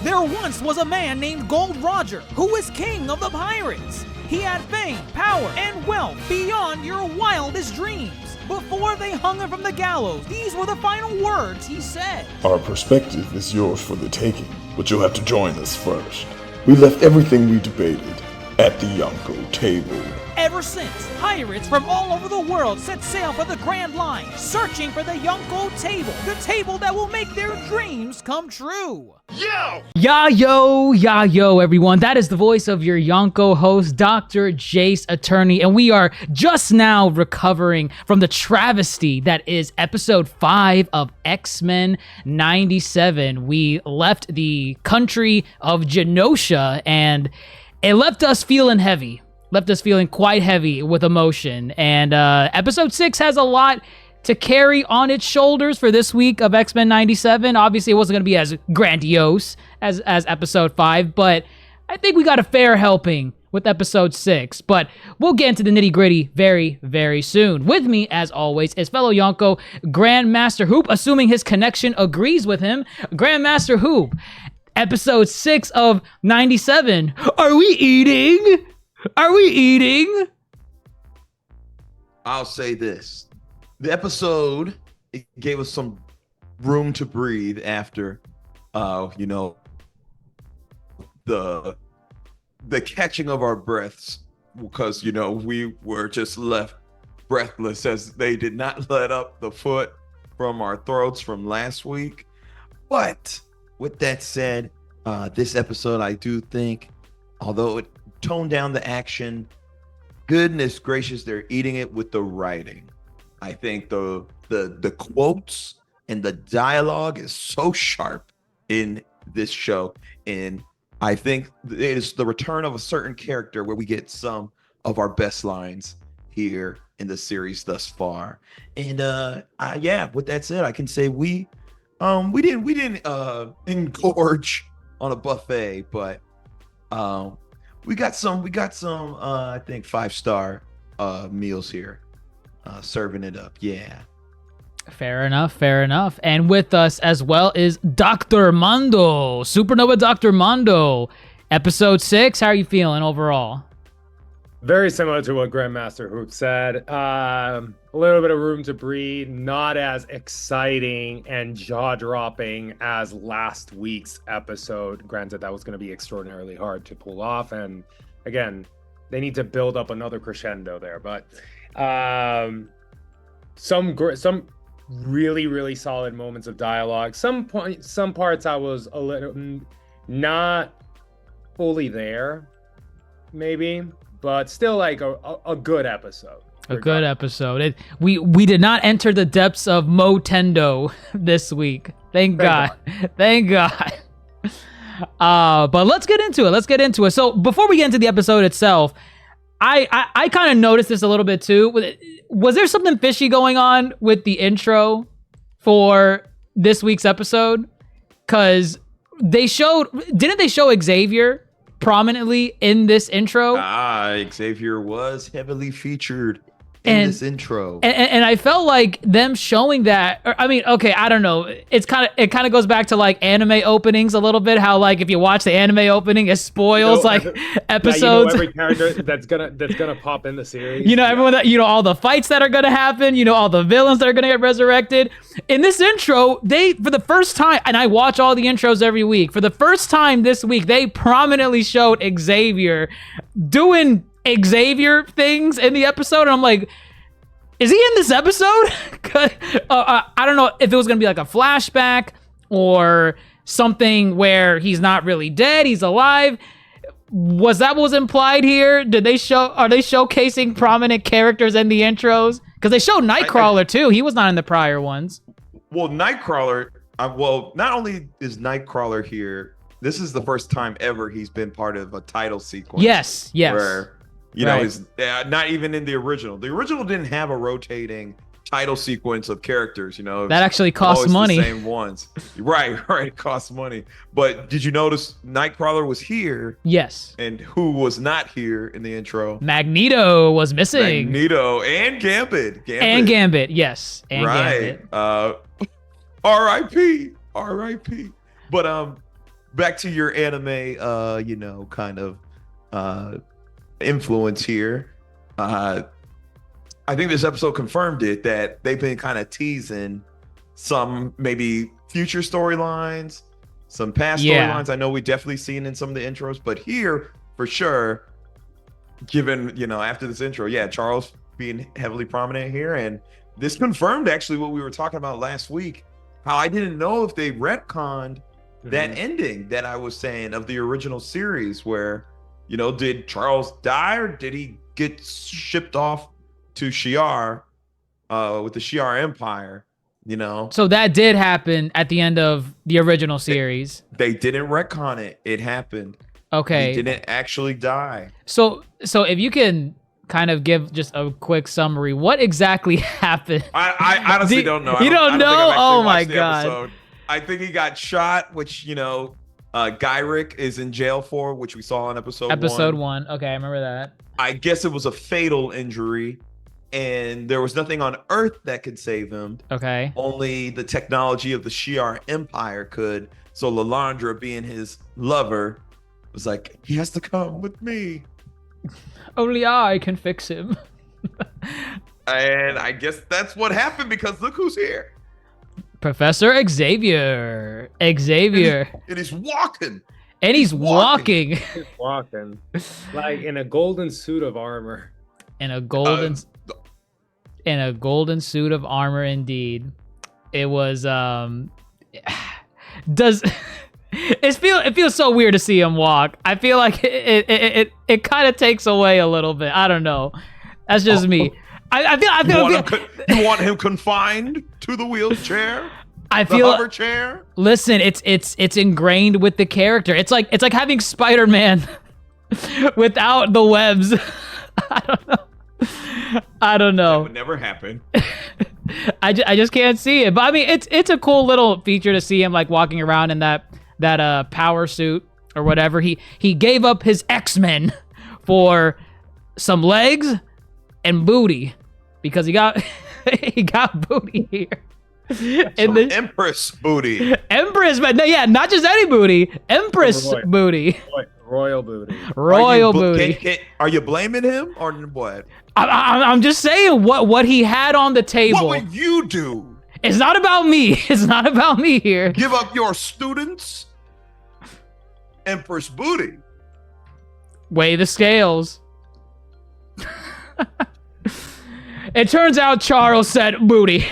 There once was a man named Gold Roger who was king of the pirates. He had fame, power, and wealth beyond your wildest dreams. Before they hung him from the gallows, these were the final words he said. Our perspective is yours for the taking, but you'll have to join us first. We left everything we debated at the Yonko table. Ever since, pirates from all over the world set sail for the Grand Line, searching for the Yonko table, the table that will make their dreams come true. Yo, everyone. That is the voice of your Yonko host, DrJaceAttorney, and we are just now recovering from the travesty that is episode 5 of X-Men 97. We left the country of Genosha, and it left us feeling heavy. Left us feeling quite heavy with emotion. And episode 6 has a lot to carry on its shoulders for this week of X-Men 97. Obviously, it wasn't going to be as grandiose as episode 5, but I think we got a fair helping with episode 6. But we'll get into the nitty-gritty very, very soon. With me, as always, is fellow Yonko, Grandmaster Hoop, assuming his connection agrees with him. Grandmaster Hoop, episode 6 of 97. Are we eating? Are we eating? I'll say this. The episode, it gave us some room to breathe after, the catching of our breaths, because, we were just left breathless as they did not let up the foot from our throats from last week. But with that said, this episode, I do think, although it toned down the action, goodness gracious, they're eating it with the writing. I think the quotes and the dialogue is so sharp in this show, and I think it is the return of a certain character where we get some of our best lines here in the series thus far. And with that said, I can say we didn't engorge on a buffet, but we got some I think 5-star meals here, serving it up. Yeah, fair enough. And with us as well is Dr. Mondo, Supernova Dr. Mondo. Episode 6, how are you feeling overall? Very similar to what Grandmaster Hoop said. A little bit of room to breathe, not as exciting and jaw-dropping as last week's episode. Granted, that was going to be extraordinarily hard to pull off, and again, they need to build up another crescendo there. But some really, really solid moments of dialogue. Some parts I was a little not fully there, maybe. But still, like a good episode. A good episode. We did not enter the depths of Motendo this week. Thank God. Thank God. But let's get into it. So before we get into the episode itself, I kind of noticed this a little bit too. Was there something fishy going on with the intro for this week's episode? Because didn't they show Xavier prominently in this intro? Xavier was heavily featured in this intro, and I felt like them showing that. I don't know. It kind of goes back to like anime openings a little bit. How like if you watch the anime opening, it spoils episodes. Every character that's gonna pop in the series. Everyone that all the fights that are gonna happen. All the villains that are gonna get resurrected. In this intro, they for the first time, and I watch all the intros every week. For the first time this week, they prominently showed Xavier doing Xavier things in the episode, and I'm like, is he in this episode? I don't know if it was gonna be like a flashback or something where he's not really dead, he's alive. Was that what was implied here? Are they showcasing prominent characters in the intros? Because they showed Nightcrawler too. He was not in the prior ones. Well, Nightcrawler, not only is Nightcrawler here, this is the first time ever he's been part of a title sequence. Yes. Where, he's not even in the original. The original didn't have a rotating title sequence of characters, That actually costs money. The same ones. Right. It costs money. But did you notice Nightcrawler was here? Yes. And who was not here in the intro? Magneto was missing. Magneto and Gambit. And Gambit, yes. And right. R.I.P. But back to your anime, kind of influence here. I think this episode confirmed it, that they've been kind of teasing some maybe future storylines, some past storylines. I know we definitely seen in some of the intros, but here for sure, given, after this intro, Charles being heavily prominent here, and this confirmed actually what we were talking about last week, how I didn't know if they retconned that ending that I was saying of the original series where, did Charles die or did he get shipped off to Shi'ar with the Shi'ar Empire, So that did happen at the end of the original series. They didn't retcon it. It happened. Okay. He didn't actually die. So if you can kind of give just a quick summary, what exactly happened? I honestly don't know. You don't know? Oh my God. Episode. I think he got shot, which, Gyrick is in jail for, which we saw in episode one. Okay, I remember that. I guess it was a fatal injury, and there was nothing on Earth that could save him. Okay. Only the technology of the Shi'ar Empire could. So Lalandra, being his lover, was like, he has to come with me. Only I can fix him. And I guess that's what happened, because look who's here. Professor Xavier. Xavier. And he's walking. And he's walking. He's walking. Like in a golden suit of armor. In a golden suit of armor, indeed. It was it feels so weird to see him walk. I feel like it kind of takes away a little bit. I don't know. That's just me. You want him confined to the wheelchair? I feel the hover chair? Listen, it's ingrained with the character. It's like having Spider-Man without the webs. I don't know. That would never happen. I just can't see it. But I mean, it's a cool little feature to see him like walking around in that power suit or whatever. He gave up his X-Men for some legs and booty, because he got booty here. Empress booty. Empress, but no, not just any booty. Empress booty. Royal booty. Royal booty. Are you blaming him or what? I'm just saying what he had on the table. What would you do? It's not about me. It's not about me here. Give up your students? Empress booty. Weigh the scales. It turns out Charles said booty.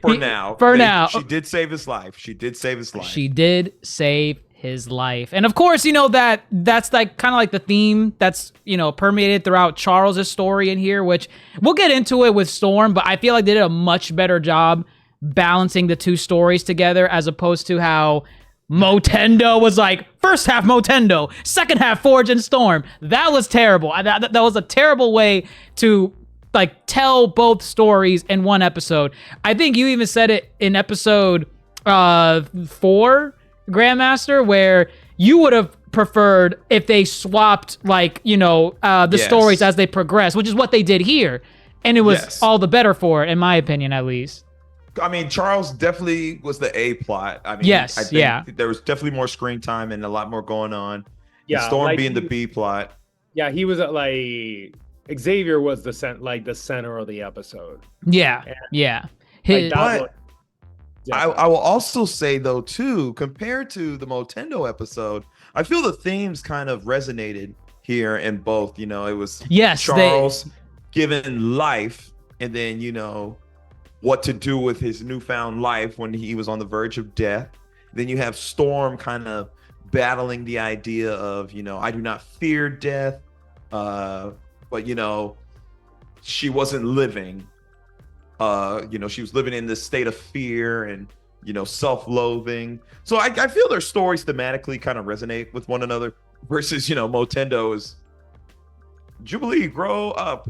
For now. She did save his life. She did save his life. And of course, that's like kind of like the theme that's, permeated throughout Charles's story in here, which we'll get into it with Storm, but I feel like they did a much better job balancing the two stories together, as opposed to how Motendo was like, first half Motendo, second half Forge and Storm. That was terrible. That was a terrible way to like tell both stories in one episode. I think you even said it in episode 4, Grandmaster, where you would have preferred if they swapped the stories as they progress, which is what they did here, and it was all the better for it, in my opinion, at least. I mean, Charles definitely was the A plot. I mean, I think there was definitely more screen time and a lot more going on. Yeah, Storm being the B plot. Yeah, he was like Xavier was the center of the episode. Yeah, But I will also say though too, compared to the Motendo episode, I feel the themes kind of resonated here in both. It was Charles given life, and then what to do with his newfound life when he was on the verge of death. Then you have Storm kind of battling the idea of, I do not fear death, but she wasn't living. She was living in this state of fear and, self-loathing. So I feel their stories thematically kind of resonate with one another versus, Motendo is Jubilee, grow up.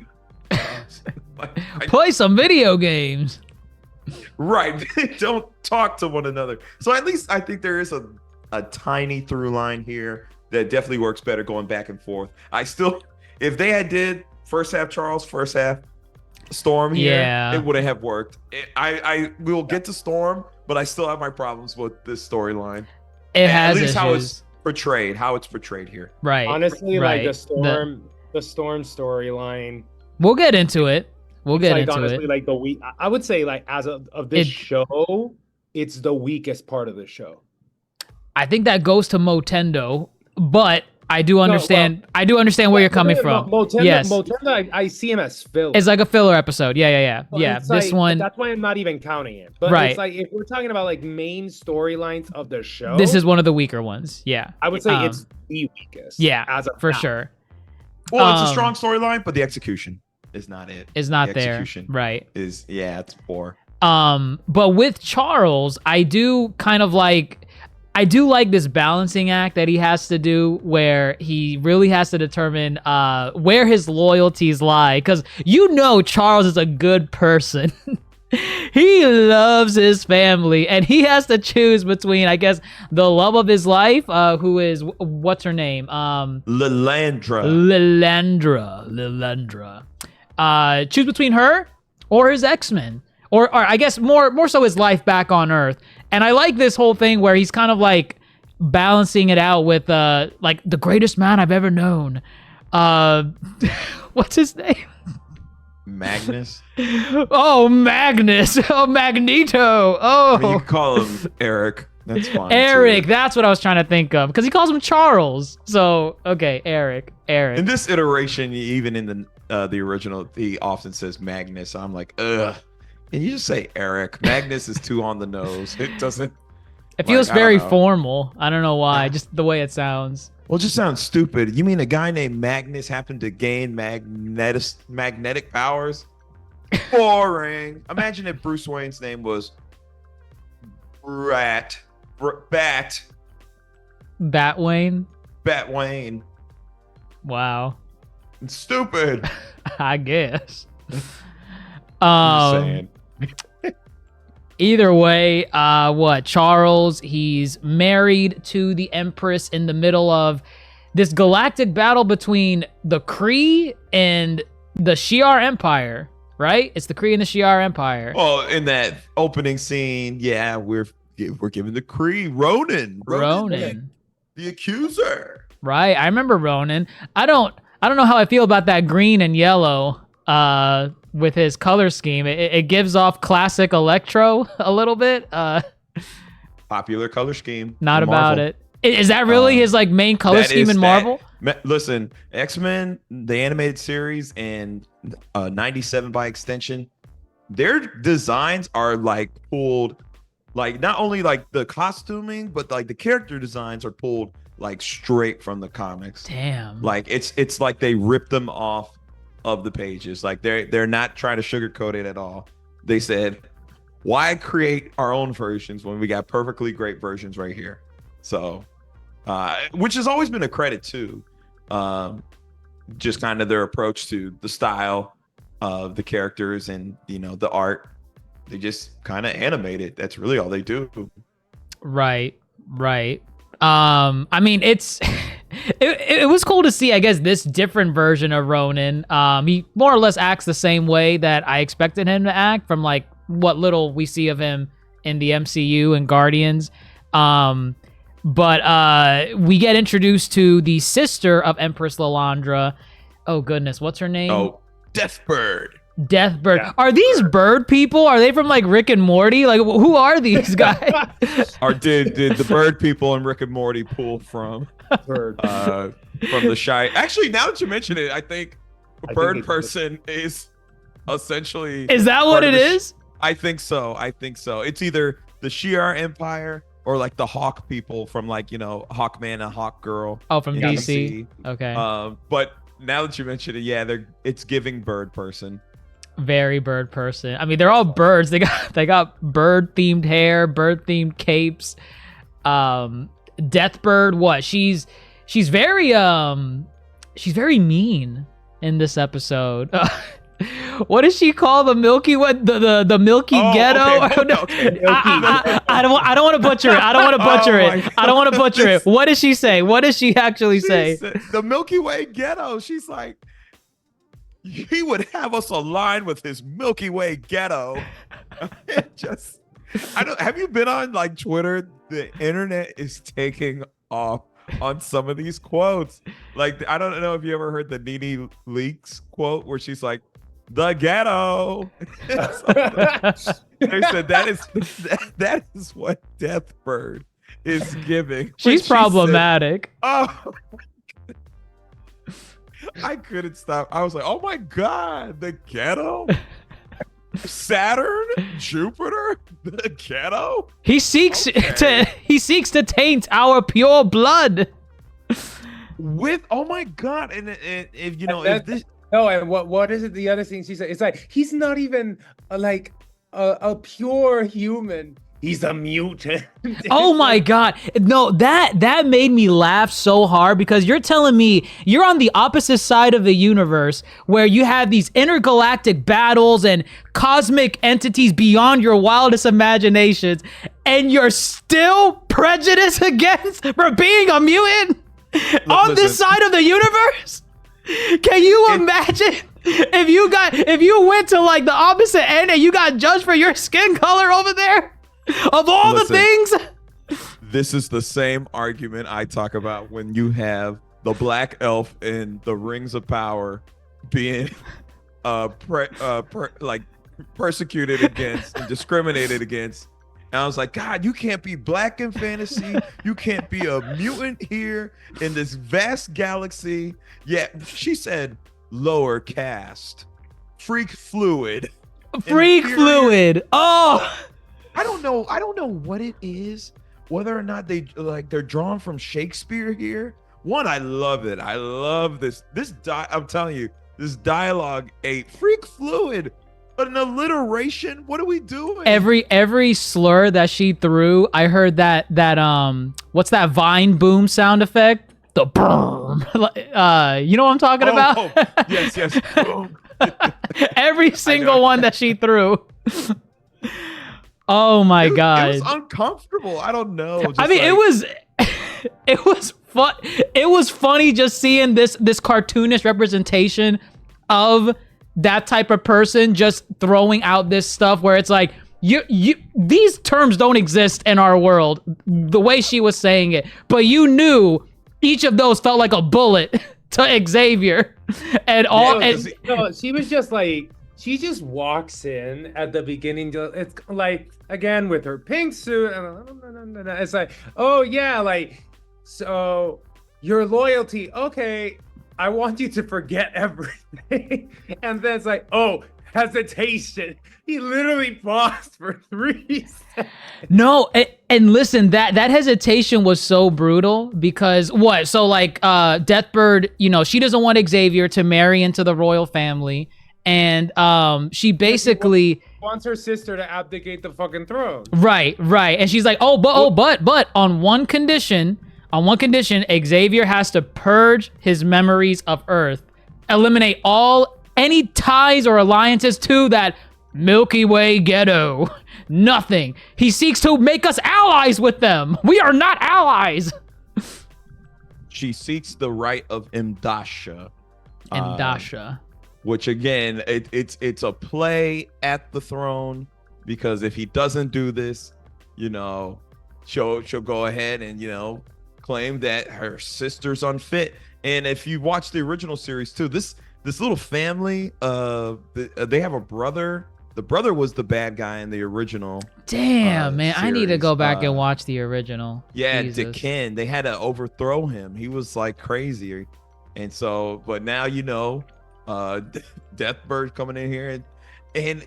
Play some video games. Right. Don't talk to one another. So at least I think there is a tiny through line here that definitely works better going back and forth. If they had did first half Charles, first half Storm here, it wouldn't have worked. I will get to Storm, but I still have my problems with this storyline. It At has least issues. how it's portrayed here. Right. Honestly, right. like the storm storyline. We'll get into it. We'll It's get like into honestly it. like the weak. I would say like as of this It- show, it's the weakest part of the show. I think that goes to Motendo, but I do understand. well, I do understand where you're coming from. Motenda, Yes, I see him as filler. it's like a filler episode. Yeah. But Yeah, it's this like, one. That's why I'm not even counting it. But Right. it's like if we're talking about like main storylines of the show, This is one of the weaker ones. Yeah, I would say it's the weakest. yeah, as of for now. sure. Well, it's a Um, strong storyline, but the execution is not it. Is not The there. execution Right. Is it's poor. But with Charles, I do like this balancing act that he has to do where he really has to determine where his loyalties lie. Because Charles is a good person. He loves his family, and he has to choose between, I guess, the love of his life, who is, what's her name? Lilandra. Lilandra. Choose between her or his X-Men. Or I guess more so his life back on Earth. And I like this whole thing where he's kind of like balancing it out with like the greatest man I've ever known. What's his name? Magnus. Oh, Magnus. Oh, Magneto. I mean, you Oh, can call him Eric. That's fine. Eric. too. That's what I was trying to think of because he calls him Charles. So okay, Eric. In this iteration, even in the original, he often says Magnus. I'm like, ugh. Can you just say Eric? Magnus is too on the nose. It doesn't. It feels I don't very know. formal. I don't know why. Just the way it sounds. Well, it just sounds stupid. You mean a guy named Magnus happened to gain magnetic powers? Boring. Imagine if Bruce Wayne's name was Bat Batwayne. Wayne. Wow. It's stupid. I guess. I'm just saying. Either way, Charles, he's married to the Empress in the middle of this galactic battle between the Kree and the Shi'ar Empire, right? It's the Kree and the Shi'ar Empire. Well, in that opening scene, yeah, we're giving the Kree Ronan, the accuser. Right? I remember Ronan. I don't know how I feel about that green and yellow with his color scheme. It gives off classic Electro a little bit. Popular color scheme. Not in about Marvel. it. Is that really his like main color That scheme is in Marvel? Listen, X-Men, the animated series, and 97 by extension, their designs are like pulled, like not only like the costuming, but like the character designs are pulled like straight from the comics. Damn. Like it's like they ripped them off of the pages. Like they're not trying to sugarcoat it at all. They said, why create our own versions when we got perfectly great versions right here? So, which has always been a credit to, just kind of their approach to the style of the characters and the art. They just kind of animate it. That's really all they do. Right. I mean, it was cool to see, I guess, this different version of Ronan. He more or less acts the same way that I expected him to act from like what little we see of him in the MCU and Guardians. But we get introduced to the sister of Empress Lilandra. Oh goodness, what's her name? Oh, Deathbird. Deathbird. Yeah, Are these bird people? Are they from like Rick and Morty? Like who are these guys? Or did the bird people and Rick and Morty pull from Bird. the shy? Actually, now that you mention it, I think I bird think person is essentially. Is that what part of it the is? I think so. It's either the Shi'ar Empire or like the Hawk people from like Hawkman and Hawkgirl. Oh, from in DC. Okay. But now that you mention it, yeah, it's giving bird person. Very bird person. I mean, they're all birds. They got bird themed hair, bird themed capes. Deathbird, what? She's very mean in this episode. What does she call the Milky Way? The Milky Ghetto? Okay. I don't want to butcher it. I don't want to butcher Oh my it. I don't want to butcher it. What does she say? What does she actually say? The Milky Way Ghetto. She's like, he would have us align with his Milky Way Ghetto. Have you been on like Twitter the internet is taking off on some of these quotes. Like, I don't know if you ever heard the Nene Leakes quote where she's like, the ghetto. They said that is what Deathbird is giving. She's problematic. Oh, I couldn't stop. I was like, oh my God, the ghetto? Saturn? Jupiter? The ghetto? He seeks to taint our pure blood. With, oh my God. And if you know, if this. No, and what is it? The other thing she said, it's like he's not even like a pure human. He's a mutant. Oh my God. No, that made me laugh so hard because you're telling me you're on the opposite side of the universe where you have these intergalactic battles and cosmic entities beyond your wildest imaginations, and you're still prejudiced against for being a mutant on this side of the universe? Can you imagine if you went to like the opposite end and you got judged for your skin color over there? Of all the things, this is the same argument I talk about when you have the black elf in the Rings of Power being persecuted against and discriminated against. And I was like, God, you can't be black in fantasy. You can't be a mutant here in this vast galaxy. Yeah, she said lower caste, freak fluid. Freak fluid. Oh, I don't know what it is, whether or not they're drawn from Shakespeare here. One, I love it. I love this. I'm telling you, this dialogue ate freak fluid. An alliteration? What are we doing? Every slur that she threw, I heard that what's that Vine boom sound effect? The boom. You know what I'm talking about? Oh, yes. Boom. Every single one that she threw. Oh my God. It was uncomfortable. I don't know. I mean, it was fun. It was funny just seeing this cartoonish representation of that type of person just throwing out this stuff where it's like, these terms don't exist in our world, the way she was saying it, but you knew each of those felt like a bullet to Xavier. And she was just like, she just walks in at the beginning. It's like, again, with her pink suit, and it's like, oh yeah, like, so your loyalty, okay, I want you to forget everything. And then it's like, oh, hesitation. He literally paused for 3 seconds. No, and listen, that hesitation was so brutal because what? So like Deathbird, she doesn't want Xavier to marry into the royal family. And she basically wants her sister to abdicate the fucking throne. Right. And she's like, but on one condition, Xavier has to purge his memories of Earth, eliminate any ties or alliances to that Milky Way ghetto. Nothing. He seeks to make us allies with them. We are not allies. She seeks the right of Mdasha. Which again, it's a play at the throne, because if he doesn't do this, she'll go ahead and claim that her sister's unfit. And if you watch the original series too, this little family, they have a brother. The brother was the bad guy in the original. Damn, man, series. I need to go back and watch the original. Yeah, Jesus. Dekin. They had to overthrow him. He was like crazy, and so, but now Deathbird coming in here, and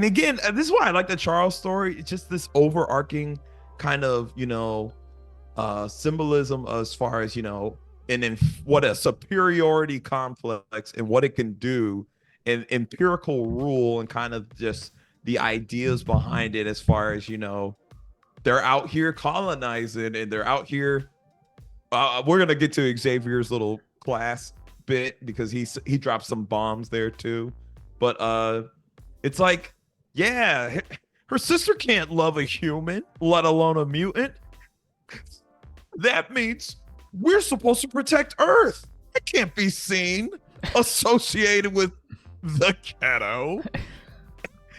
again, this is why I like the Charles story. It's just this overarching kind of symbolism as far as and in what a superiority complex and what it can do, and empirical rule, and kind of just the ideas behind it, as far as they're out here colonizing, and they're out here. We're gonna get to Xavier's little class bit because he dropped some bombs there too, but it's like, yeah, her sister can't love a human, let alone a mutant. That means we're supposed to protect Earth. It can't be seen associated with the ghetto.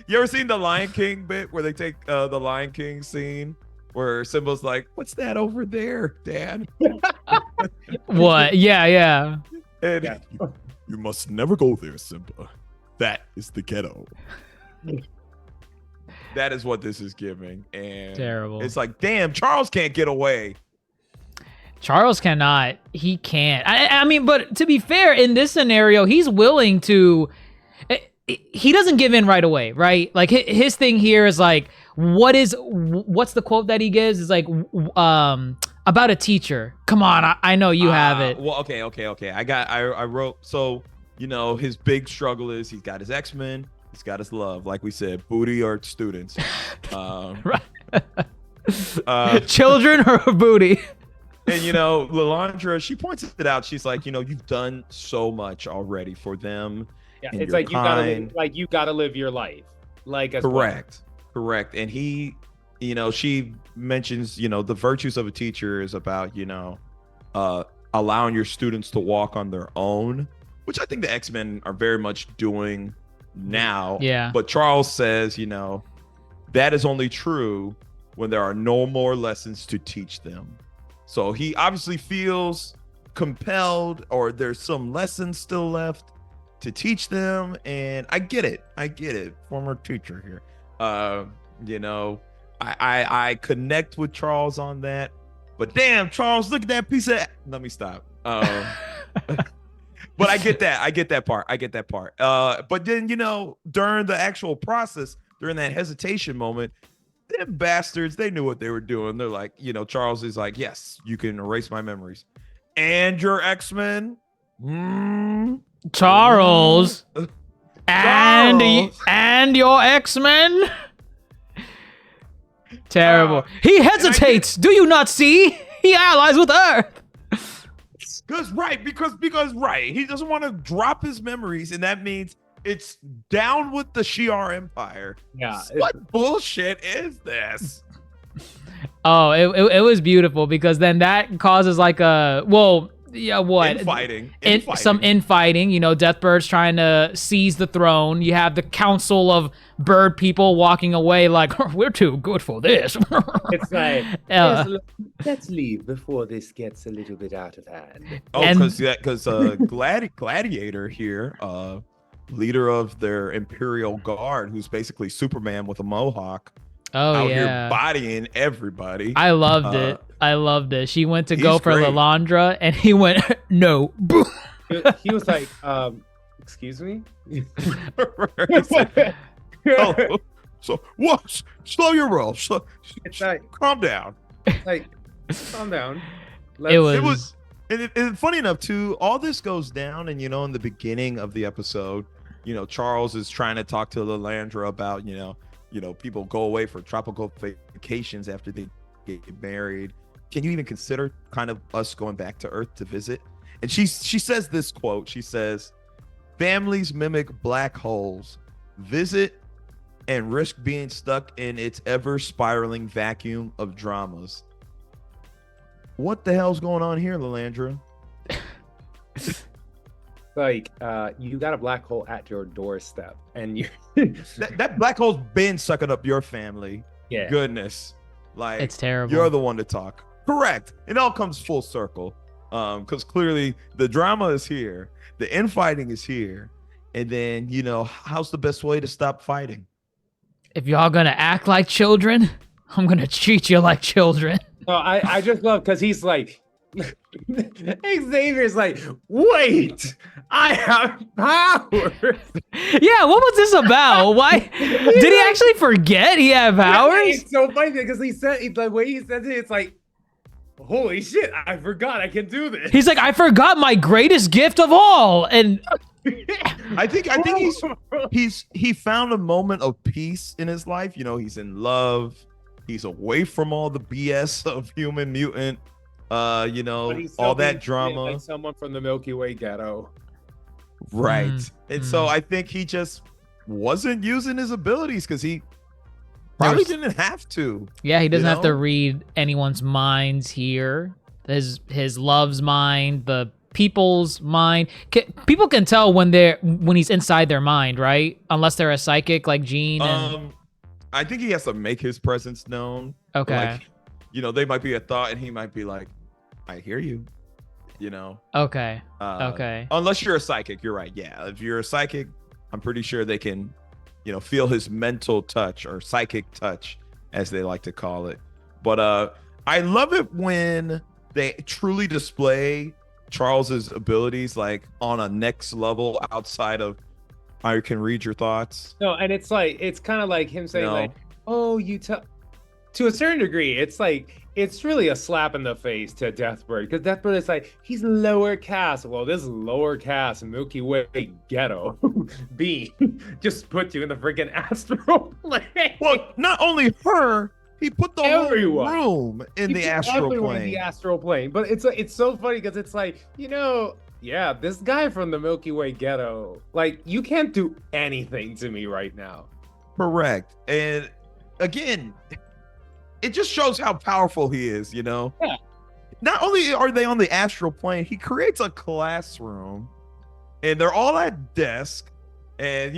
You ever seen the Lion King bit where they take the Lion King scene where Simba's like, "What's that over there, Dad?" What? Yeah. And Yeah. You must never go there, Simba. That is the ghetto. that is what this is giving. And Terrible. it's like, damn, Charles can't get away. Charles cannot. He can't. I mean, but to be fair, in this scenario, he's willing to. He doesn't give in right away, right? Like his thing here is like, what's the quote that he gives? Is like, about a teacher. Come on, I know you have it. Well, okay. I wrote. So his big struggle is he's got his X-Men, he's got his love, like we said, booty or students. Right. Children or booty. And Lalandra, she points it out. She's like, you've done so much already for them. Yeah, and it's you're like kind. you gotta live your life. Like as Correct. And he, she mentions, the virtues of a teacher is about, allowing your students to walk on their own, which I think the X-Men are very much doing now. Yeah. But Charles says, that is only true when there are no more lessons to teach them. So he obviously feels compelled, or there's some lessons still left to teach them. And I get it. Former teacher here. I connect with Charles on that. But damn, Charles, look at that piece of. Let me stop. But I get that part. But then, during the actual process, during that hesitation moment, them bastards, they knew what they were doing. They're like, Charles is like, yes, you can erase my memories. And your X-Men? Charles. Charles. And your X-Men? Terrible. He hesitates. Do you not see? He allies with Earth. Because he doesn't want to drop his memories, and that means it's down with the Shi'ar Empire. Yeah. What bullshit is this? Oh, it was beautiful, because then that causes like a what? Infighting. Some infighting. Deathbird's trying to seize the throne. You have the council of bird people walking away like, we're too good for this. It's like, let's leave before this gets a little bit out of hand. Oh, because Gladiator here, leader of their Imperial Guard, who's basically Superman with a mohawk, out here bodying everybody. I loved it. She went to go for great. Lalandra, and he went, no. He was like, excuse me? He said, oh, so what? Slow your roll. It's like, Calm down. like, calm down. It was And funny enough, too, all this goes down, and in the beginning of the episode, Charles is trying to talk to Lalandra about, people go away for tropical vacations after they get married. Can you even consider kind of us going back to Earth to visit? And she says this quote. She says, "Families mimic black holes. Visit and risk being stuck in its ever spiraling vacuum of dramas." What the hell's going on here, Lalandra? Like, you got a black hole at your doorstep, and you that black hole's been sucking up your family. Yeah. Goodness. Like, It's terrible. You're the one to talk. Correct. It all comes full circle. Because clearly the drama is here, the infighting is here, and then how's the best way to stop fighting? if y'all gonna act like children, I'm gonna treat you like children. No, I just love because he's like, Xavier's like, wait, I have powers. Yeah, what was this about? Why did he actually forget he had powers? It's so funny because he said the way he says it, it's like, holy shit, I forgot I can do this. He's like, I forgot my greatest gift of all, and I think he found a moment of peace in his life. You know, he's in love. He's away from all the BS of human mutant. You know, all that drama. Like someone from the Milky Way ghetto. Right. And so I think he just wasn't using his abilities because he probably didn't have to. Yeah, he doesn't have to read anyone's minds here. His love's mind, the people's mind. People can tell when he's inside their mind, right? Unless they're a psychic like Jean. And... I think he has to make his presence known. Okay. they might be a thought, and he might be like, "I hear you," Okay. Okay. Unless you're a psychic, you're right. Yeah, if you're a psychic, I'm pretty sure they can, feel his mental touch or psychic touch, as they like to call it. But I love it when they truly display Charles's abilities like on a next level outside of I can read your thoughts. No, and it's kind of like him saying like, "Oh, you tell." To a certain degree, it's really a slap in the face to Deathbird, because Deathbird is like, he's lower caste. Well, this lower caste Milky Way ghetto B just put you in the freaking astral plane. Well, not only her, he put the Everyone. whole room in the astral plane. In the astral plane. But it's so funny because it's like, yeah, this guy from the Milky Way ghetto, like, you can't do anything to me right now. Correct. And again, it just shows how powerful he is, Yeah. Not only are they on the astral plane, he creates a classroom and they're all at desk. And,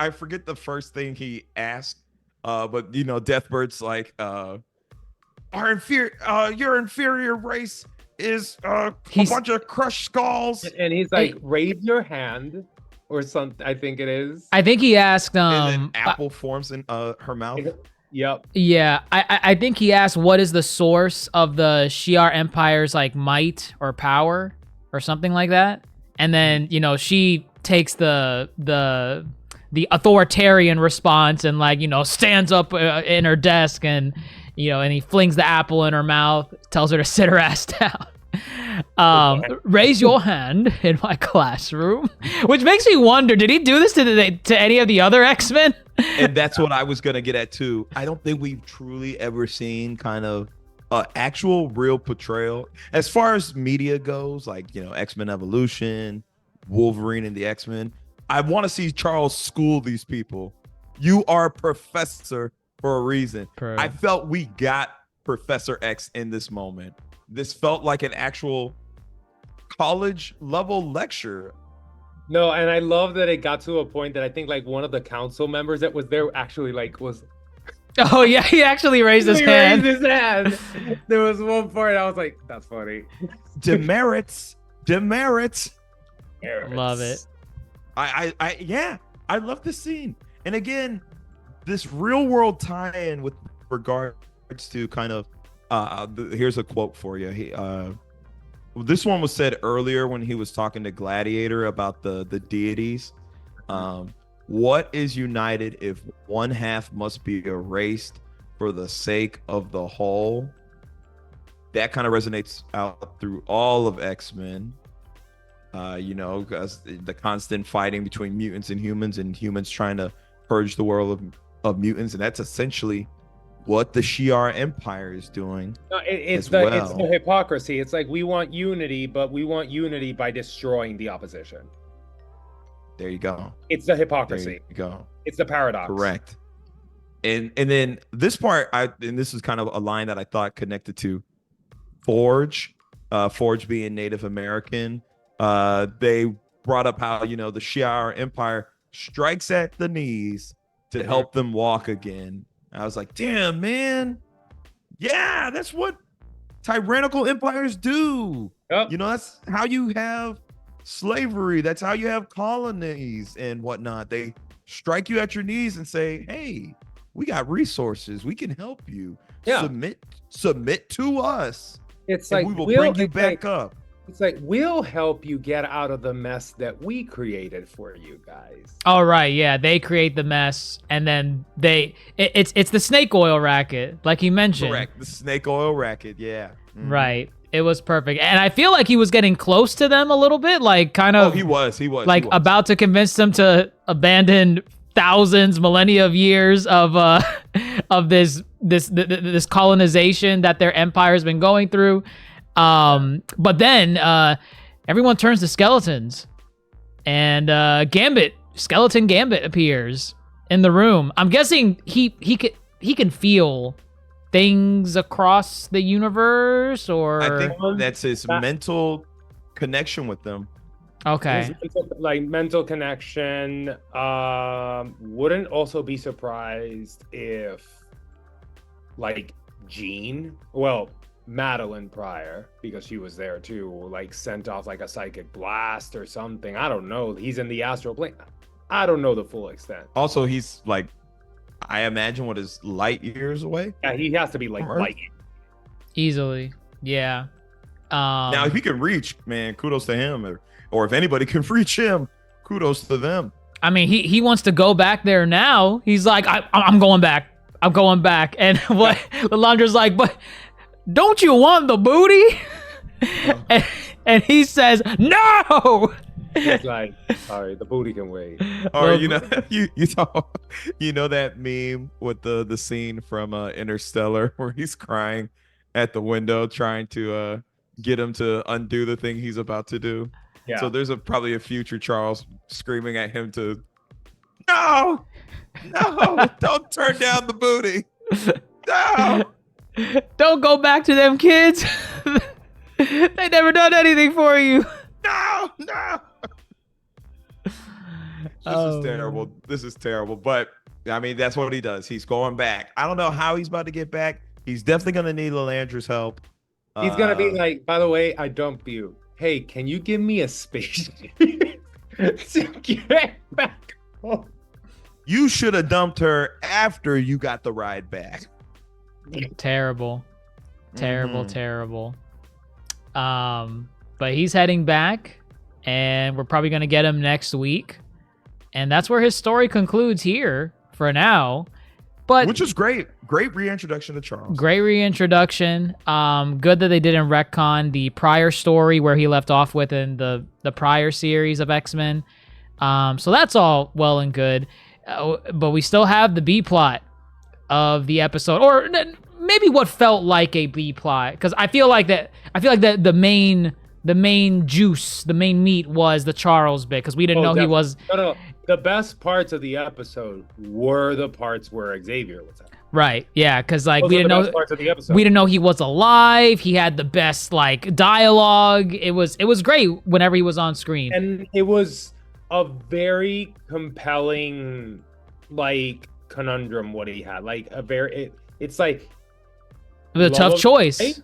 I forget the first thing he asked, but, Deathbird's like, your inferior race is a bunch of crushed skulls. And he's like, raise your hand or something, I think it is. I think he asked, and then apple forms in her mouth. Yep. Yeah, I think he asked what is the source of the Shi'ar Empire's like might or power or something like that, and then she takes the authoritarian response and like stands up in her desk and and he flings the apple in her mouth, tells her to sit her ass down. Raise your hand in my classroom, which makes me wonder, did he do this to any of the other X-Men? And that's what I was gonna get at too. I don't think we've truly ever seen kind of actual real portrayal as far as media goes, like X-Men Evolution, Wolverine and the X-Men. I want to see Charles school these people. You are a professor for a reason. I felt we got Professor X in this moment. This felt like an actual college level lecture. No, and I love that it got to a point that I think like one of the council members that was there actually was. Oh yeah, he actually raised his hand. There was one part I was like, that's funny. Demerits. Love it. I love this scene. And again, this real world tie-in with regards to kind of here's a quote for you. This one was said earlier when he was talking to Gladiator about the deities. What is united if one half must be erased for the sake of the whole? That kind of resonates out through all of X-Men. Because the constant fighting between mutants and humans trying to purge the world of mutants, and that's essentially what the Shi'ar Empire is doing. No, it's the hypocrisy. It's like we want unity, but we want unity by destroying the opposition. There you go. It's the hypocrisy. There you go. It's the paradox. Correct. And then this part, and this is kind of a line that I thought connected to Forge. Forge being Native American. They brought up how the Shi'ar Empire strikes at the knees to help them walk again. I was like, damn, man. Yeah, that's what tyrannical empires do. Yep. That's how you have slavery. That's how you have colonies and whatnot. They strike you at your knees and say, hey, we got resources. We can help you. Yeah. Submit to us. It's like we will bring you back up. It's like, we'll help you get out of the mess that we created for you guys. All right, yeah, they create the mess, and then it's the snake oil racket, like you mentioned. Correct, the snake oil racket, yeah. Mm-hmm. Right, it was perfect, and I feel like he was getting close to them a little bit, like kind of. Oh, he was, like about to convince them to abandon millennia of years of this colonization that their empire's been going through. But then everyone turns to skeletons, and Skeleton Gambit appears in the room. I'm guessing he can feel things across the universe, or I think that's his mental connection with them. Okay. Mental connection. Wouldn't also be surprised if Jean, well, Madeline Pryor, because she was there too, like sent off like a psychic blast or something. I don't know. He's in the astral plane. I don't know the full extent. Also, he's like, I imagine what is light years away. Yeah, he has to be like light. Easily. Yeah. Now, if he can reach, man, kudos to him. Or if anybody can reach him, kudos to them. I mean, he wants to go back there now. He's like, I'm going back. I'm going back. And what Lilandra's like, but don't you want the booty? and he says, no. He's like, sorry, the booty can wait. Or you know that meme with the scene from Interstellar where he's crying at the window trying to get him to undo the thing he's about to do. Yeah. So there's probably a future Charles screaming at him to, no, don't turn down the booty. No. Don't go back to them kids. They never done anything for you. No. This is terrible. But I mean, that's what he does. He's going back. I don't know how he's about to get back. He's definitely going to need Lilandra's help. He's going to be like, by the way, I dumped you. Hey, can you give me a spaceship to get back home? You should have dumped her after you got the ride back. Terrible. But he's heading back, and we're probably going to get him next week. And that's where his story concludes here for now. But which is great. Great reintroduction to Charles. Great reintroduction. Good that they didn't retcon the prior story where he left off with in the prior series of X-Men. So that's all well and good. But we still have the B plot of the episode, or maybe what felt like a B plot, because I feel like that the main juice, the main meat was the Charles bit, because we didn't know definitely. he was. No. The best parts of the episode were the parts where Xavier was at. Right. Yeah, because like Those we are didn't the know best parts of the episode. we didn't know he was alive. He had the best like dialogue. It was great whenever he was on screen. And it was a very compelling like conundrum what he had. Like it's like The tough choice. Right?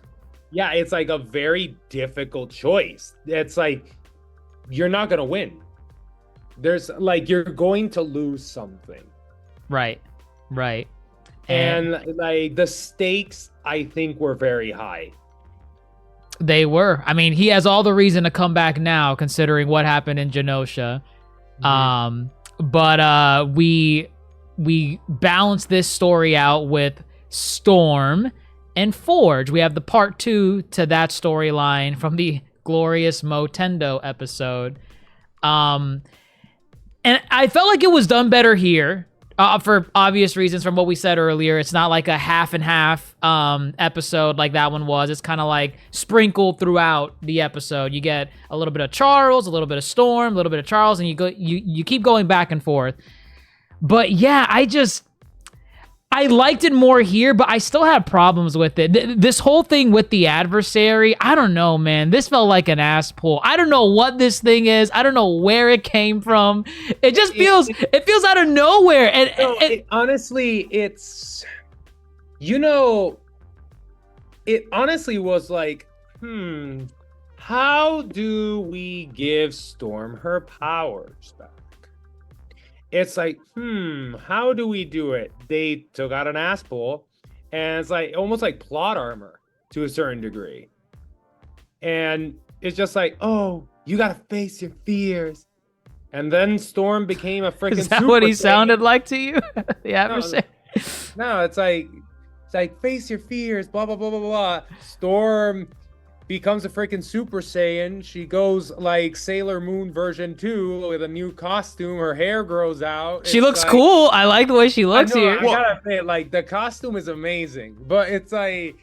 Yeah, it's like a very difficult choice. It's like you're not gonna win. There's like you're going to lose something. Right. And like the stakes, I think, were very high. They were. I mean, he has all the reason to come back now, considering what happened in Genosha. But we balance this story out with Storm and Forge. We have the part 2 to that storyline from the glorious Motendo episode. And I felt like it was done better here for obvious reasons from what we said earlier. It's not like a half and half episode like that one was. It's kind of like sprinkled throughout the episode. You get a little bit of Charles, a little bit of Storm, a little bit of Charles, and you keep going back and forth. But yeah, I liked it more here, but I still have problems with it. This whole thing with the adversary, I don't know, man. This felt like an ass pull. I don't know what this thing is. I don't know where it came from. It just feels out of nowhere. And honestly, it honestly was like, how do we give Storm her powers back? It's like, how do we do it? They took out an ass pull, and it's like almost like plot armor to a certain degree. And it's just like, oh, you gotta face your fears. And then Storm became a freaking is that what he sounded like to you? The adversary? No, it's like face your fears, blah blah blah blah blah. Storm becomes a freaking Super Saiyan. She goes like Sailor Moon version 2 with a new costume. Her hair grows out. She looks like, cool. I like the way she looks here. I gotta say, like, the costume is amazing, but it's like,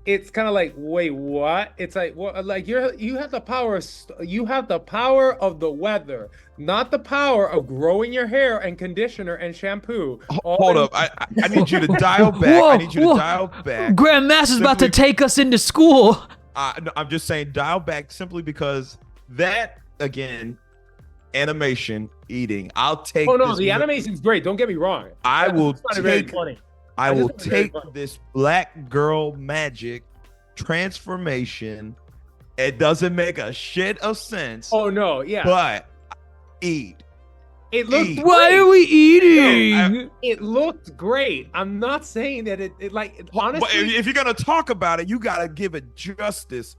it's kind of like, wait, what? It's like, what? Like you have the power. You have the power of the weather, not the power of growing your hair and conditioner and shampoo. Hold up, I need you to dial back. I need you to dial back. Grandmaster's about to take us into school. No, I'm just saying dial back simply because that, again, animation, eating, I'll take. Oh no, the animation's great. Don't get me wrong. I will take. Very funny. I I just will think it's very take funny. this black girl magic transformation. It doesn't make a shit of sense, Oh no, yeah. but eat. It looked Eat. Why great. are we eating? It looked great. I'm not saying that it like But honestly. if you're gonna talk about it, you gotta give it justice.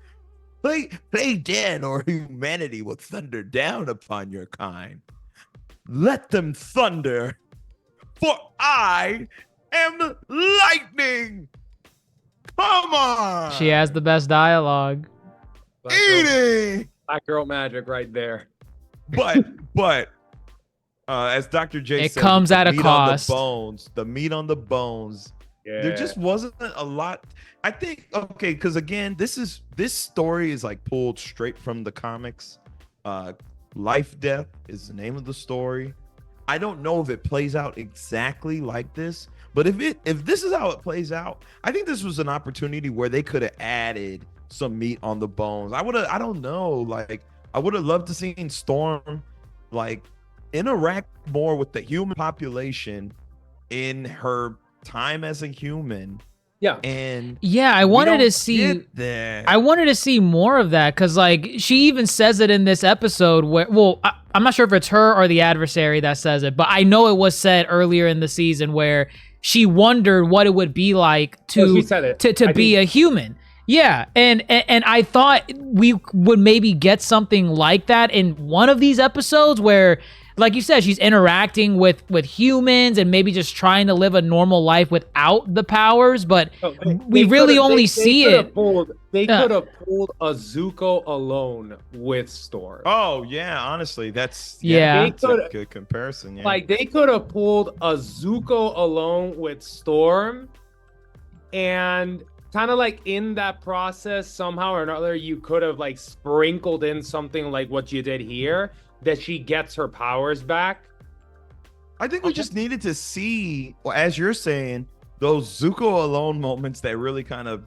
Play dead, or humanity will thunder down upon your kind. Let them thunder, for I am lightning. Come on. She has the best dialogue. eating. Black girl magic right there. But as Dr. J It said, comes the at a meat cost. on the meat on the bones. Yeah. There just wasn't a lot. I think because again, this story is like pulled straight from the comics. Life Death is the name of the story. I don't know if it plays out exactly like this, but if this is how it plays out, I think this was an opportunity where they could have added some meat on the bones. I don't know, like I would have loved to seen Storm like interact more with the human population in her time as a human. Yeah. And Yeah, I we wanted don't to see. get that. I wanted to see more of that because, like, she even says it in this episode where, well, I'm not sure if it's her or the adversary that says it, but I know it was said earlier in the season where she wondered what it would be like she said it. to be a human. Yeah, and I thought we would maybe get something like that in one of these episodes where, like you said, she's interacting with humans and maybe just trying to live a normal life without the powers, but we really only see it. They could have pulled a Zuko alone with Storm. Oh yeah, honestly, that's Yeah. that's a good comparison. Yeah. Like they could have pulled a Zuko alone with Storm, and kind of like in that process, somehow or another, you could have like sprinkled in something like what you did here, that she gets her powers back. I think we just needed to see, well, as you're saying, those Zuko alone moments that really kind of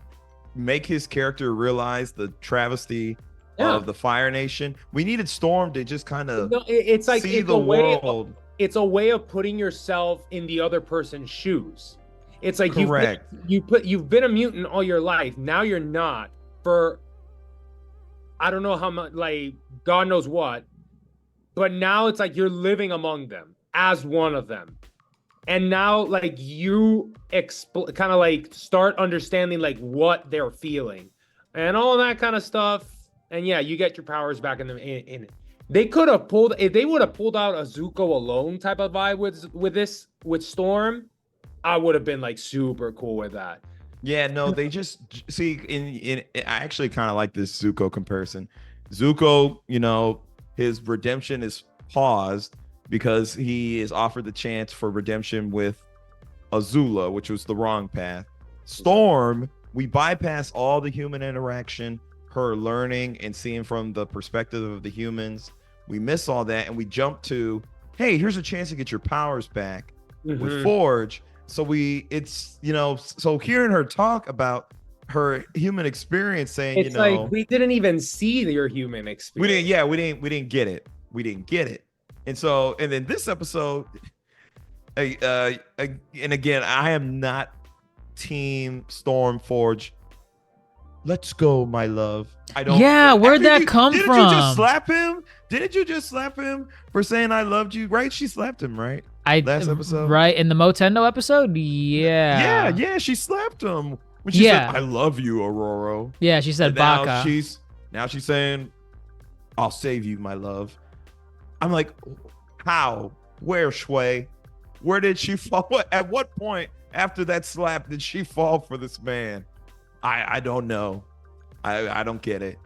make his character realize the travesty of the Fire Nation. We needed Storm to just kind of It's like see it's the a way world. It's a way of putting yourself in the other person's shoes. It's like Correct. you've been a mutant all your life. Now you're not, for I don't know how much, like God knows what. But now it's like you're living among them as one of them. And now like you kind of like start understanding like what they're feeling and all of that kind of stuff. And yeah, you get your powers back in it. They could have pulled, if they would have pulled out a Zuko alone type of vibe with Storm, I would have been like super cool with that. Yeah, no, they just see in I actually kind of like this Zuko comparison. Zuko, you know, his redemption is paused because he is offered the chance for redemption with Azula, which was the wrong path. Storm, we bypass all the human interaction, her learning and seeing from the perspective of the humans. We miss all that and we jump to, hey, here's a chance to get your powers back with Forge. So so hearing her talk about her human experience, saying, It's like we didn't even see your human experience. we didn't get it. And so, and then this episode, and again, I am not team Storm Forge. Let's go, my love. I don't. Yeah, where'd that come Didn't from? you just slap him? Didn't you just slap him for saying I loved you? Right? She slapped him, right? Last episode, right in the Motendo episode. Yeah, she slapped him when she said, "I love you, Aurora." Yeah, she said And now Baka. now she's saying, "I'll save you, my love." I'm like, how? Where, Shui? Where did she fall? At what point after that slap did she fall for this man? I don't know. I don't get it.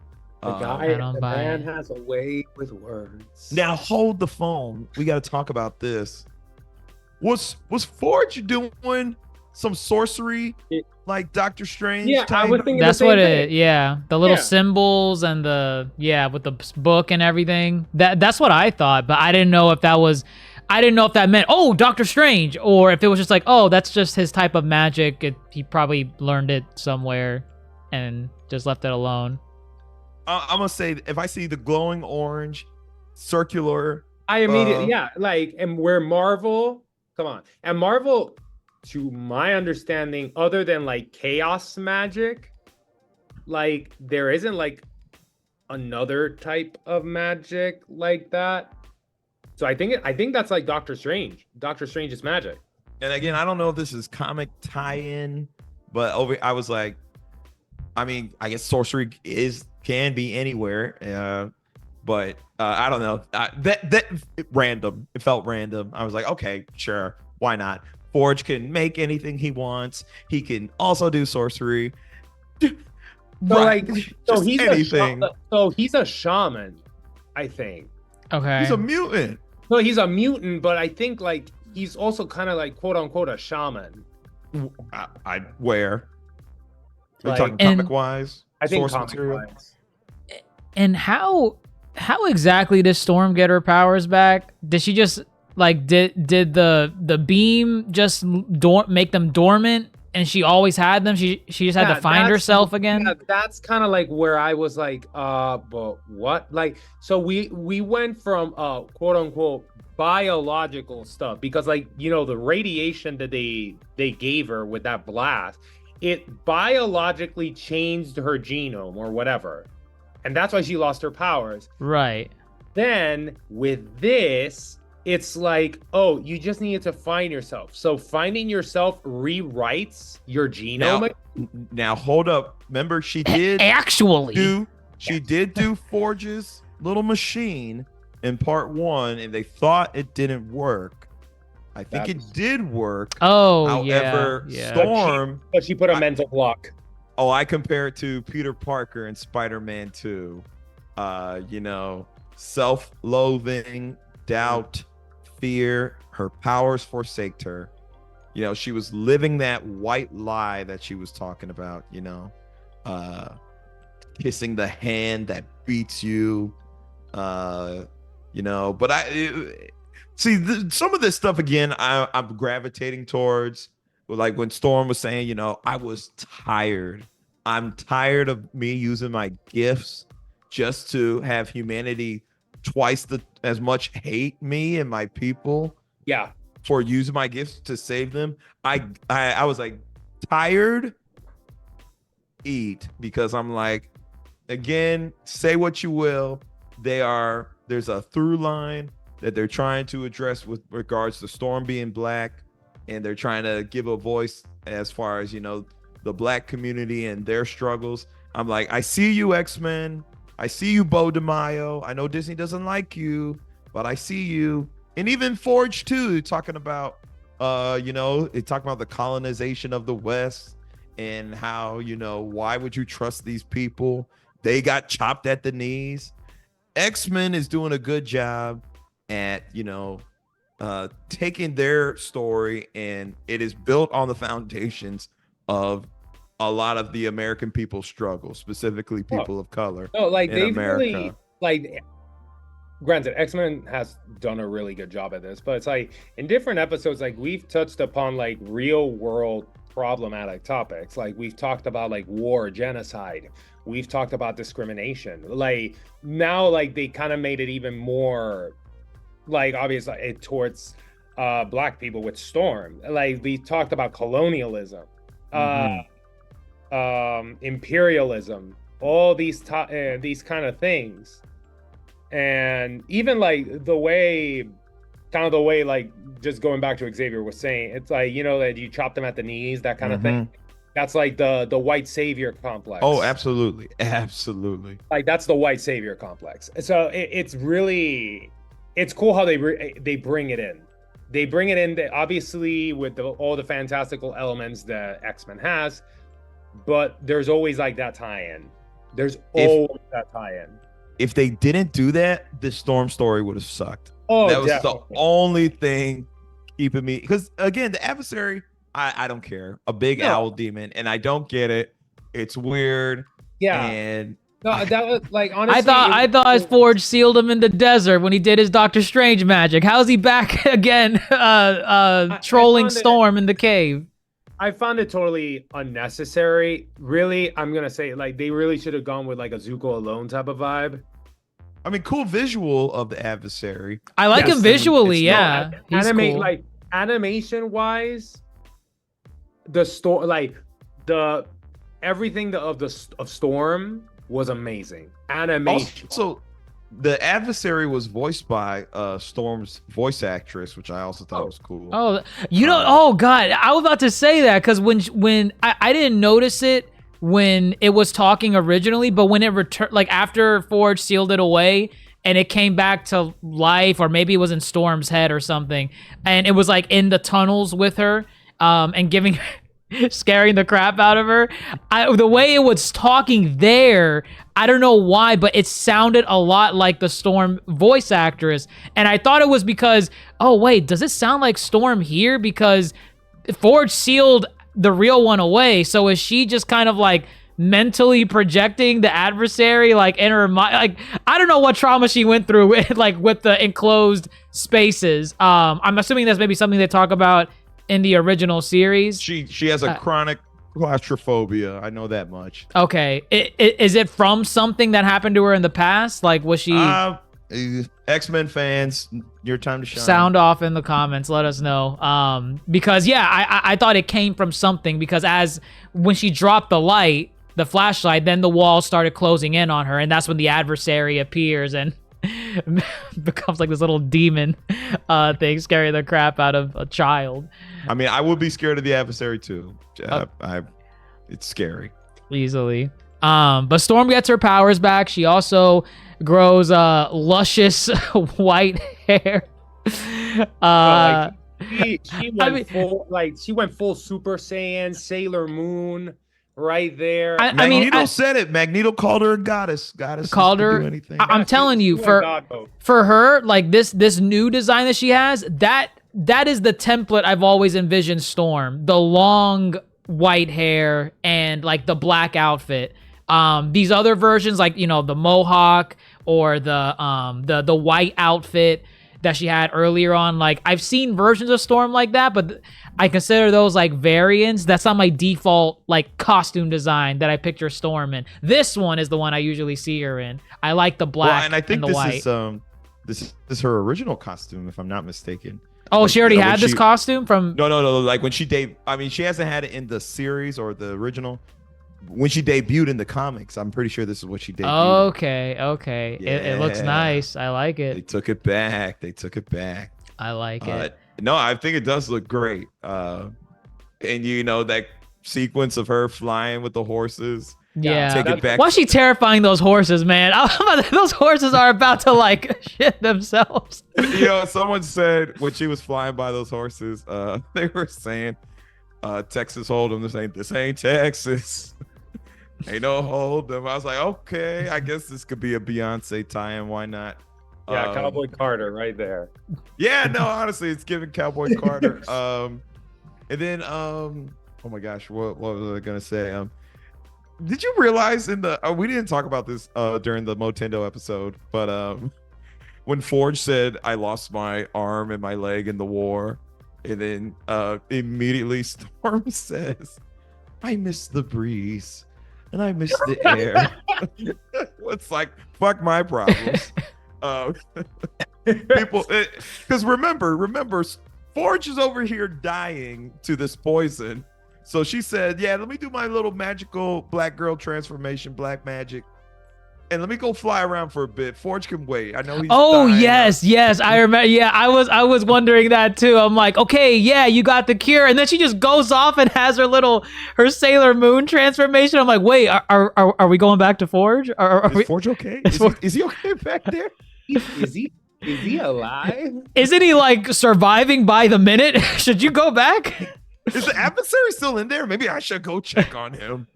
The man has a way with words. Now hold the phone. We got to talk about this. Was Forge doing some sorcery like Doctor Strange? Yeah, I was thinking That's the same what thing. the little symbols and with the book and everything. That's what I thought, but I didn't know if that meant, oh, Doctor Strange, or if it was just like, oh, that's just his type of magic. He probably learned it somewhere and just left it alone. I'm gonna say, if I see the glowing orange circular, I immediately and where Marvel, come on, and Marvel to my understanding, other than like chaos magic, like there isn't like another type of magic like that. So I think that's like Doctor Strange. Doctor Strange's magic. And again, I don't know if this is comic tie-in, but I was like, I mean, I guess sorcery can be anywhere, but I don't know. Random. It felt random. I was like, okay, sure, why not? Forge can make anything he wants. He can also do sorcery. So right. so he's anything. He's a shaman, I think. Okay. He's a mutant. So he's a mutant, but I think like he's also kind of like quote unquote a shaman. I where? Are you Like- talking comic wise? I think Source material? comic-wise. And how exactly does Storm get her powers back? Did she just like did the beam just make them dormant, and she always had them? She just had to find that's- herself again. Yeah, that's kind of like where I was like, but what? Like, so we went from quote unquote biological stuff, because like, you know, the radiation that they gave her with that blast, it biologically changed her genome or whatever, and that's why she lost her powers. Right. Then with this, it's like, oh, you just needed to find yourself. So finding yourself rewrites your genome. Now hold up. Remember, she did Actually. do Forge's little machine in part 1, and they thought it didn't work. I think it did work. Oh, However, yeah. Storm. But she put a mental block. Oh, I compare it to Peter Parker in Spider-Man 2. You know, self-loathing, doubt, fear. Her powers forsaked her. You know, she was living that white lie that she was talking about. You know, kissing the hand that beats you. You know, but some of this stuff again, I'm gravitating towards. Like when Storm was saying, you know, I was tired. I'm tired of me using my gifts just to have humanity twice as much hate me and my people. Yeah. For using my gifts to save them. I was like, tired, eat, because I'm like, again, say what you will. There's a through line that they're trying to address with regards to Storm being black, and they're trying to give a voice as far as, you know, the black community and their struggles. I'm like, I see you, X-Men. I see you, Bo DeMaio. I know Disney doesn't like you, but I see you. And even Forge too, talking about, you know, it talking about the colonization of the West and how, you know, why would you trust these people? They got chopped at the knees. X-Men is doing a good job at, you know, taking their story, and it is built on the foundations of a lot of the American people's struggle, specifically people of color. No, like in they've America. really, like, granted, X-Men has done a really good job at this, but it's like in different episodes, like we've touched upon like real world problematic topics. Like we've talked about like war, genocide. We've talked about discrimination. Like now, like they kind of made it even more like obvious towards black people with Storm. Like we talked about colonialism, imperialism, all these kind of things. And even like the way like just going back to Xavier was saying, it's like, you know, that you chop them at the knees, that kind of thing. That's like the white savior complex. Oh, absolutely. Like that's the white savior complex. So it's really, it's cool how they bring it in. They bring it in, obviously, with all the fantastical elements that X-Men has, but there's always like that tie-in. There's always that tie-in. If they didn't do that, the Storm story would have sucked. Oh, that was definitely. the only thing keeping me, because again, the adversary, I don't care. A big owl demon, and I don't get it. It's weird. Yeah. And No, that was like, honestly, I thought his Forge sealed him in the desert when he did his Doctor Strange magic. How's he back again, trolling Storm in the cave? I found it totally unnecessary. Really, I'm gonna say, like, they really should have gone with like a Zuko alone type of vibe. I mean, cool visual of the adversary. I like Yes, him visually, it's yeah. He's cool. Like animation wise, the storm, like the everything of Storm was amazing. Animation. Also, the adversary was voiced by Storm's voice actress, which I also thought was cool. Oh, oh God, I was about to say that because when I didn't notice it when it was talking originally, but when it returned, like after Forge sealed it away and it came back to life, or maybe it was in Storm's head or something, and it was like in the tunnels with her, and giving scaring the crap out of her. The way it was talking there, I don't know why, but it sounded a lot like the Storm voice actress. And I thought it was because, oh wait, does it sound like Storm here? Because Forge sealed the real one away. So is she just kind of like mentally projecting the adversary like in her mind? Like, I don't know what trauma she went through with, like with the enclosed spaces. I'm assuming that's maybe something they talk about in the original series. She has a chronic claustrophobia. I know that much. Okay. Is it from something that happened to her in the past? Like, was she... X-Men fans, your time to shine. Sound off in the comments. Let us know. Because, yeah, I thought it came from something, because when she dropped the flashlight, then the wall started closing in on her, and that's when the adversary appears and becomes like this little demon thing, scaring the crap out of a child. I mean, I would be scared of the adversary too. It's scary. Easily. But Storm gets her powers back. She also grows luscious white hair. She went full Super Saiyan, Sailor Moon. Right there. Magneto said it. Magneto called her a goddess. Called her. Do anything. I'm telling you, for her, like this new design that she has, that is the template I've always envisioned Storm. The long white hair and like the black outfit. These other versions, like the mohawk or the white outfit that she had earlier on, like I've seen versions of Storm like that, but I consider those like variants. That's not my default like costume design that I picture Storm in. This one is the one I usually see her in. I like the black and I think the white. This is her original costume, if I'm not mistaken. Oh, like, she already had this costume from... No. Like when she she hasn't had it in the series or the original. When she debuted in the comics, I'm pretty sure this is what she debuted. Okay. Yeah. It looks nice. I like it. They took it back. I like it. No, I think it does look great. And that sequence of her flying with the horses. Yeah. Take it back. Why is she terrifying those horses, man? Those horses are about to like shit themselves. Someone said when she was flying by those horses, they were saying, Texas Hold'em. They're saying, this ain't Texas. Ain't no Hold'em. I was like, okay, I guess this could be a Beyonce tie-in. Why not? Yeah, Cowboy Carter right there. Yeah, no, honestly, it's giving Cowboy Carter. And then, oh my gosh, what was I gonna say? Did you realize we didn't talk about this during the Motendo episode, but when Forge said, I lost my arm and my leg in the war, and then immediately Storm says, I miss the breeze and I miss the air. It's like, fuck my problems. People, because remember, Forge is over here dying to this poison. So she said, yeah, let me do my little magical black girl transformation, black magic. And let me go fly around for a bit. Forge can wait. I know he's dying. Yes. I remember. Yeah, I was wondering that too. I'm like, okay, yeah, you got the cure. And then she just goes off and has her Sailor Moon transformation. I'm like, wait, are we going back to Forge? Is Forge okay? Is he okay back there? Is he alive? Isn't he like surviving by the minute? Should you go back? Is the adversary still in there? Maybe I should go check on him.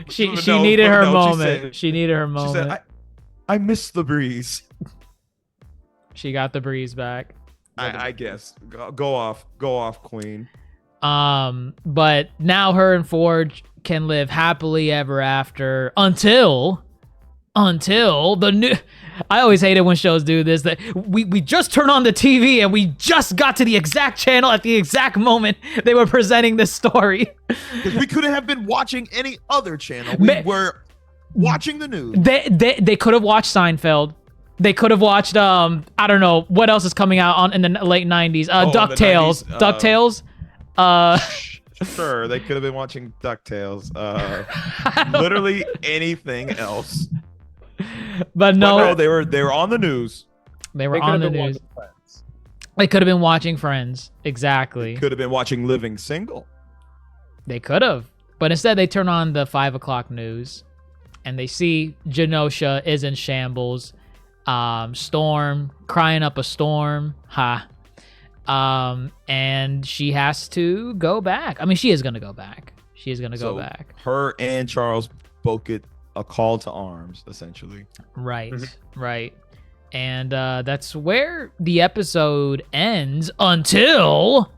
She needed her moment. She needed her moment. She said, I miss the breeze. She got the breeze back. I guess. Go off, Queen. But now her and Forge can live happily ever after until the new... I always hate it when shows do this, that we just turn on the TV and we just got to the exact channel at the exact moment they were presenting this story. Because we couldn't have been watching any other channel. We were watching the news. They could have watched Seinfeld. They could have watched, I don't know, what else is coming out in the late 90s? DuckTales. DuckTales. Sure, they could have been watching DuckTales. Literally anything else. But no, no, they were on the news. They were They on could've the been news. watching Friends. They could have been watching Friends. Exactly. Could have been watching Living Single. They could have. But instead, they turn on the 5 o'clock news, and they see Genosha is in shambles. Storm crying up a storm. And she has to go back. I mean, she is going to go back. She is going to go back. Her and Charles both get a call to arms, essentially. Right, right. And that's where the episode ends until...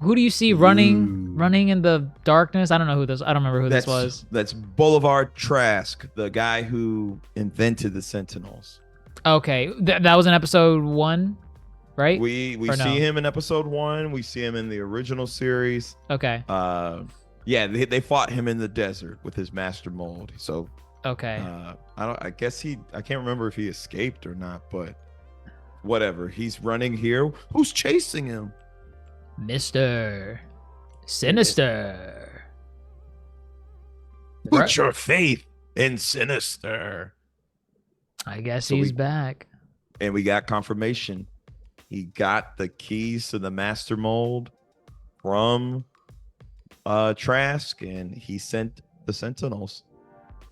Who do you see running in the darkness? I don't know who this. I don't remember who this was. That's Boulevard Trask, the guy who invented the Sentinels. Okay, that was in episode 1, right? We see him in episode 1. We see him in the original series. Okay. Yeah, they fought him in the desert with his master mold. So okay. I can't remember if he escaped or not, but whatever. He's running here. Who's chasing him? Mr. Sinister. Put your faith in Sinister. I guess he's back. And we got confirmation. He got the keys to the master mold from Trask, and he sent the Sentinels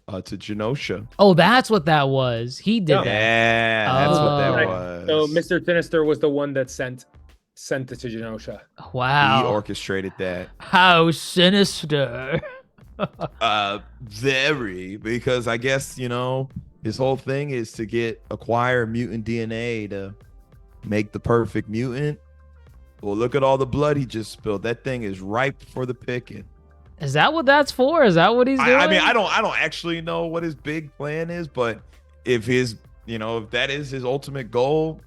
to Genosha. Oh, that's what that was. He did that. Yeah, that's what that was. So Mr. Sinister was the one that sent it to Genosha. Wow. He orchestrated that. How sinister. Very, because I guess, his whole thing is to acquire mutant DNA to make the perfect mutant. Well, look at all the blood he just spilled. That thing is ripe for the picking. Is that what that's for? Is that what he's doing? I mean, I don't actually know what his big plan is, but if if that is his ultimate goal,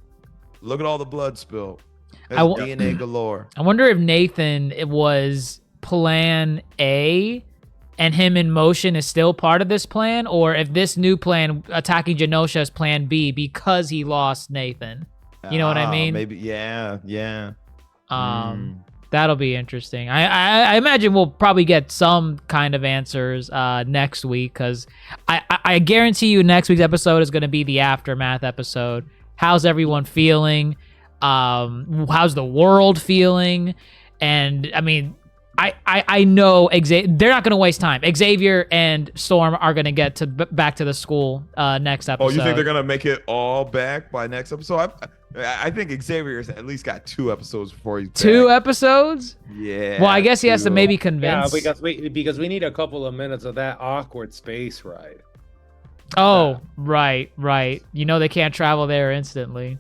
look at all the blood spilled. That's DNA galore. I wonder if Nathan, it was plan A and him in motion is still part of this plan, or if this new plan attacking Genosha is plan B because he lost Nathan. You know what I mean? Maybe, yeah. That'll be interesting. I imagine we'll probably get some kind of answers next week, because I guarantee you next week's episode is going to be the aftermath episode. How's everyone feeling? How's the world feeling? And I mean, I know they're not going to waste time. Xavier and Storm are going to get back to the school next episode. Oh, you think they're going to make it all back by next episode? I think Xavier's at least got 2 episodes before he's back. 2 episodes? Yeah. Well, I guess he has to maybe convince. Yeah, because we need a couple of minutes of that awkward space ride. Oh, right. They can't travel there instantly.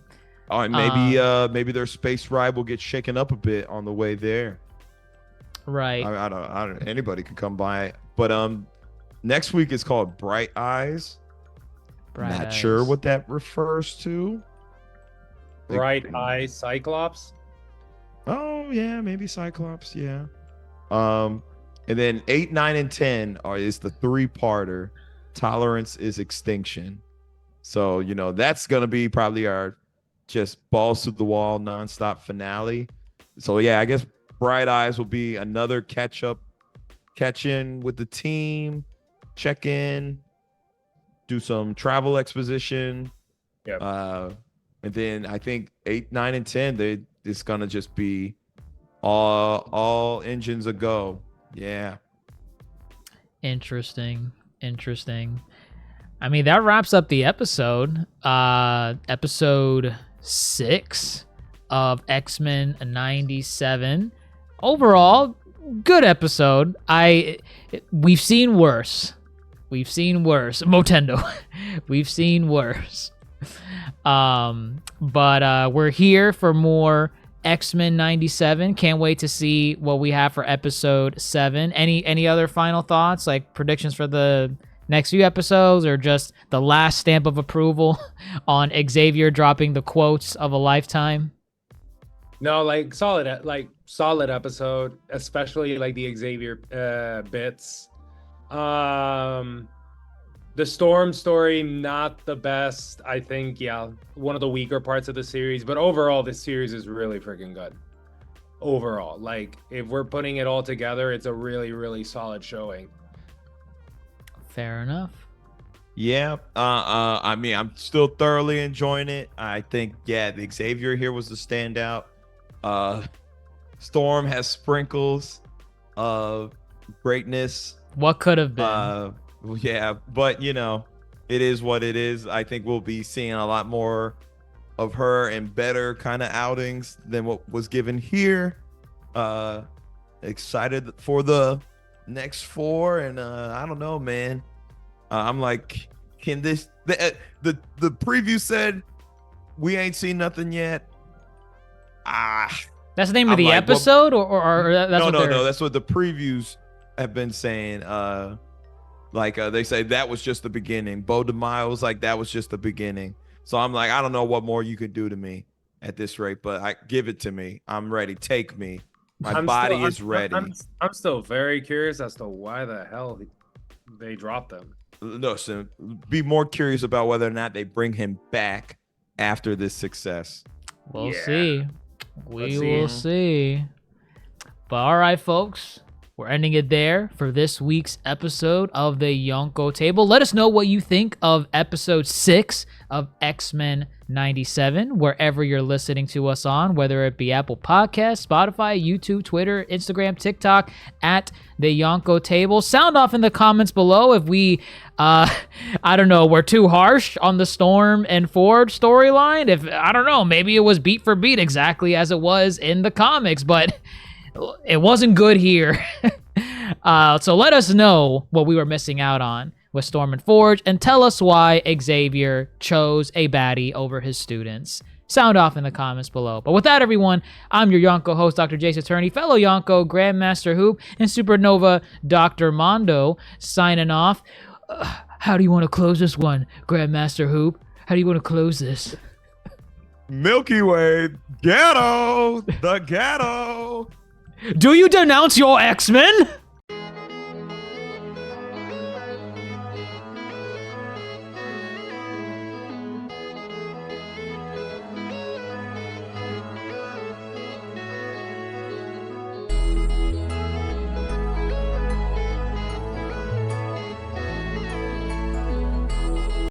Oh, and maybe their space ride will get shaken up a bit on the way there. Right. I don't. Anybody could come by. But next week is called Bright Eyes. Not sure what that refers to. Bright Eyes Cyclops. Oh yeah, maybe Cyclops. Yeah. And then 8, 9, and 10 is the 3-parter. Tolerance is extinction. So that's gonna be probably our just balls to the wall nonstop finale. So yeah, I guess Bright Eyes will be another catch in with the team, check in, do some travel exposition. Yep. And then I think 8, 9, and 10, it's gonna just be all engines a go. Yeah. Interesting. I mean, that wraps up the episode. Episode 6 of X-Men 97. Overall, good episode. We've seen worse. Motendo. We've seen worse. But we're here for more X-Men 97. Can't wait to see what we have for episode 7. Any other final thoughts, like predictions for the next few episodes, or just the last stamp of approval on Xavier dropping the quotes of a lifetime? No, solid episode, especially the Xavier bits. The Storm story, not the best. I think, one of the weaker parts of the series. But overall, this series is really freaking good. overall. Like, if we're putting it all together, it's a really, really solid showing. Fair enough. Yeah. I mean, I'm still thoroughly enjoying it. I think, yeah, the Xavier here was the standout. Storm has sprinkles of greatness. What could have been? Yeah, but you know, it is what it is. I think we'll be seeing a lot more of her and better kind of outings than what was given here. Excited for the next 4, and I don't know, man. I'm like, can this the preview said we ain't seen nothing yet? That's the name of I'm the like, episode, or that's no, what they're... no. That's what the previews have been saying. They say that was just the beginning. Bo DeMaio was like, that was just the beginning. So I'm like, I don't know what more you could do to me at this rate, but give it to me. I'm ready. Take me. My body is ready. I'm still very curious as to why the hell they dropped them. No, so be more curious about whether or not they bring him back after this success. We'll see. We will see. But all right, folks. We're ending it there for this week's episode of the Yonko Table. Let us know what you think of episode 6 of X-Men 97, wherever you're listening to us on, whether it be Apple Podcasts, Spotify, YouTube, Twitter, Instagram, TikTok, at the Yonko Table. Sound off in the comments below if we, I don't know, we're too harsh on the Storm and Ford storyline. If, I don't know, maybe it was beat for beat exactly as it was in the comics, but it wasn't good here. So let us know what we were missing out on with Storm and Forge, and tell us why Xavier chose a baddie over his students. Sound off in the comments below. But with that, everyone, I'm your Yonko host, DrJaceAttorney, fellow Yonko, Grandmaster Hoop, and Supernova Dr. Mondo, signing off. How do you want to close this one, Grandmaster Hoop? How do you want to close this? Milky Way, ghetto, the ghetto. Do you denounce your X-Men?